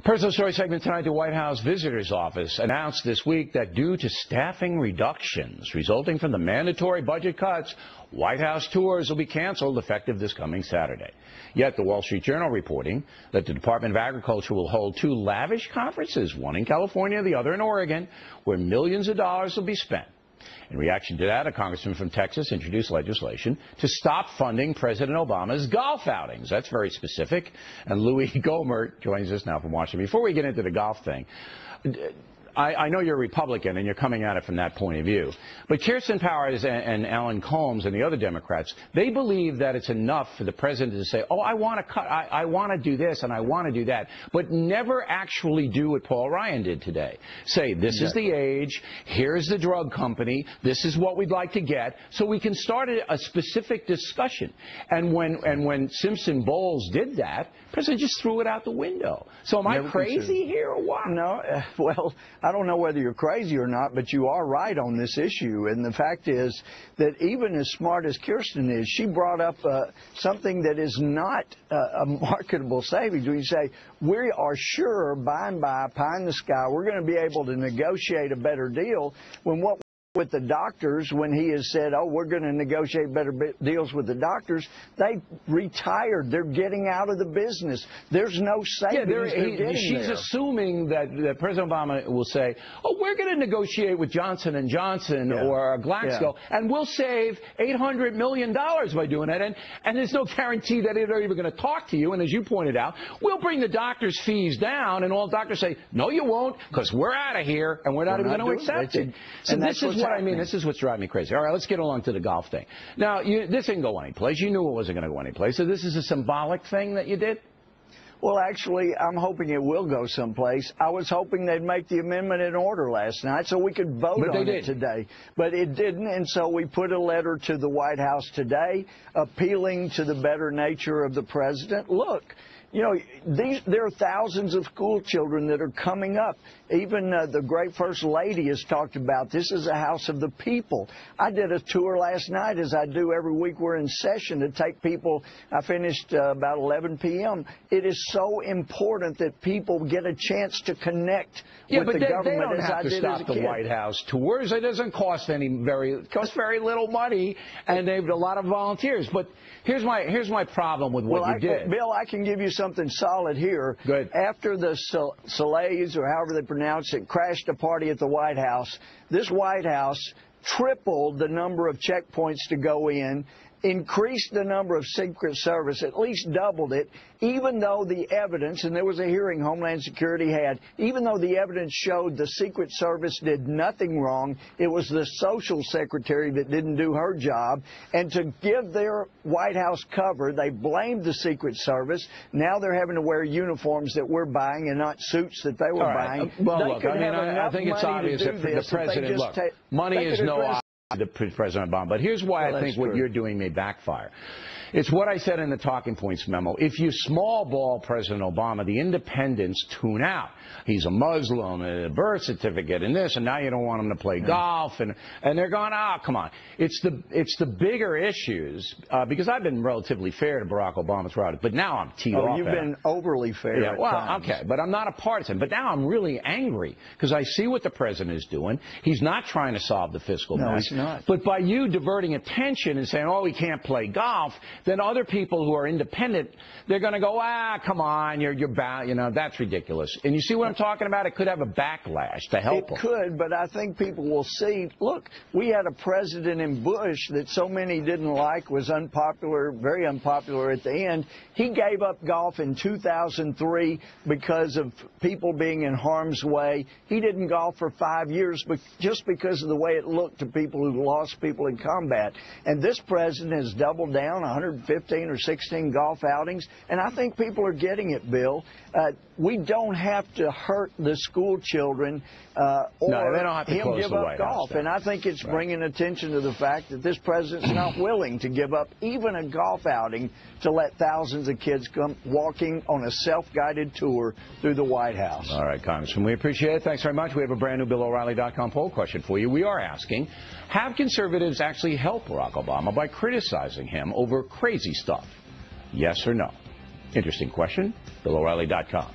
Personal Story segment tonight. The White House Visitor's Office announced this week that due to staffing reductions resulting from the mandatory budget cuts, White House tours will be canceled effective this coming Saturday. Yet the Wall Street Journal reporting that the Department of Agriculture will hold two lavish conferences, one in California, the other in Oregon, where millions of dollars will be spent. In reaction to that, a congressman from Texas introduced legislation to stop funding President Obama's golf outings. That's very specific. And Louie Gohmert joins us now from Washington. Before we get into the golf thing, I know you're a Republican and you're coming at it from that point of view. But Kirsten Powers and Alan Colmes and the other Democrats, they believe that it's enough for the president to say, oh, I want to cut, I want to do this and I want to do that, but never actually do what Paul Ryan did today. Say, this is the age, here's the drug company, this is what we'd like to get, so we can start a specific discussion. And when Simpson Bowles did that, the president just threw it out the window. So am I crazy here or what? No, well, I don't know whether you're crazy or not, but you are right on this issue. And the fact is that even as smart as Kirsten is, she brought up something that is not a marketable savings. When you say, we are sure by and by, pie in the sky, we're going to be able to negotiate a better deal, when what with the doctors, when he has said, oh, we're going to negotiate better deals with the doctors, they retired. They're getting out of the business. There's no savings. She's assuming that President Obama will say, oh, we're going to negotiate with Johnson & Johnson or Glaxo, and we'll save $800 million by doing that. And there's no guarantee that they're even going to talk to you. And as you pointed out, we'll bring the doctors' fees down. And all doctors say, no, you won't, because we're out of here, and we're not even going to accept it. So this is what I mean. This is what's driving me crazy. All right, let's get along to the golf thing. Now, this didn't go anyplace. You knew it wasn't going to go anyplace. So this is a symbolic thing that you did? Well, actually, I'm hoping it will go someplace. I was hoping they'd make the amendment in order last night so we could vote on it today. But it didn't, and so we put a letter to the White House today appealing to the better nature of the president. Look, you know, there are thousands of school children that are coming up. Even the great First Lady has talked about this is a house of the people. I did a tour last night, as I do every week. We're in session to take people. I finished about 11 p.m. It is so important that people get a chance to connect with the government as I did as a kid. They don't have to stop the White House tours. It doesn't cost it costs very little money, and they've a lot of volunteers. But here's my problem with what you did. Bill, I can give you something solid here. Good. After the Soleils, or however they pronounce it, crashed a party at the White House, this White House tripled the number of checkpoints to go in, increased the number of Secret Service, at least doubled it, even though the evidence, and there was a hearing Homeland Security had, even though the evidence showed the Secret Service did nothing wrong, it was the social secretary that didn't do her job. And to give their White House cover, they blamed the Secret Service. Now they're having to wear uniforms that we're buying and not suits that they were buying. Well, look, I think it's obvious that the president, look, money is no object to President Obama. But here's why I think what you're doing may backfire. It's what I said in the talking points memo. If you small ball President Obama, the independents tune out. He's a Muslim, a birth certificate, and this, and now you don't want him to play golf, and they're going, come on. It's the bigger issues, because I've been relatively fair to Barack Obama throughout it, but now I'm teed off. You've been overly fair. Yeah, well, okay, but I'm not a partisan. But now I'm really angry because I see what the president is doing. He's not trying to solve the fiscal mess. No, he's not. But by you diverting attention and saying, oh, he can't play golf, then other people who are independent, they're going to go, come on, you're bound, that's ridiculous. And you see what I'm talking about? It could have a backlash to help them. It could, but I think people will see, look, we had a president in Bush that so many didn't like, was unpopular, very unpopular at the end. He gave up golf in 2003 because of people being in harm's way. He didn't golf for 5 years, but just because of the way it looked to people who lost people in combat. And this president has doubled down, 115 or 16 golf outings, and I think people are getting it, Bill. We don't have to hurt the school children or him give up golf. And I think it's bringing attention to the fact that this president's not willing to give up even a golf outing to let thousands of kids come walking on a self-guided tour through the White House. All right, Congressman, we appreciate it. Thanks very much. We have a brand new BillO'Reilly.com poll question for you. We are asking, have conservatives actually helped Barack Obama by criticizing him over crazy stuff? Yes or no? Interesting question. BillO'Reilly.com.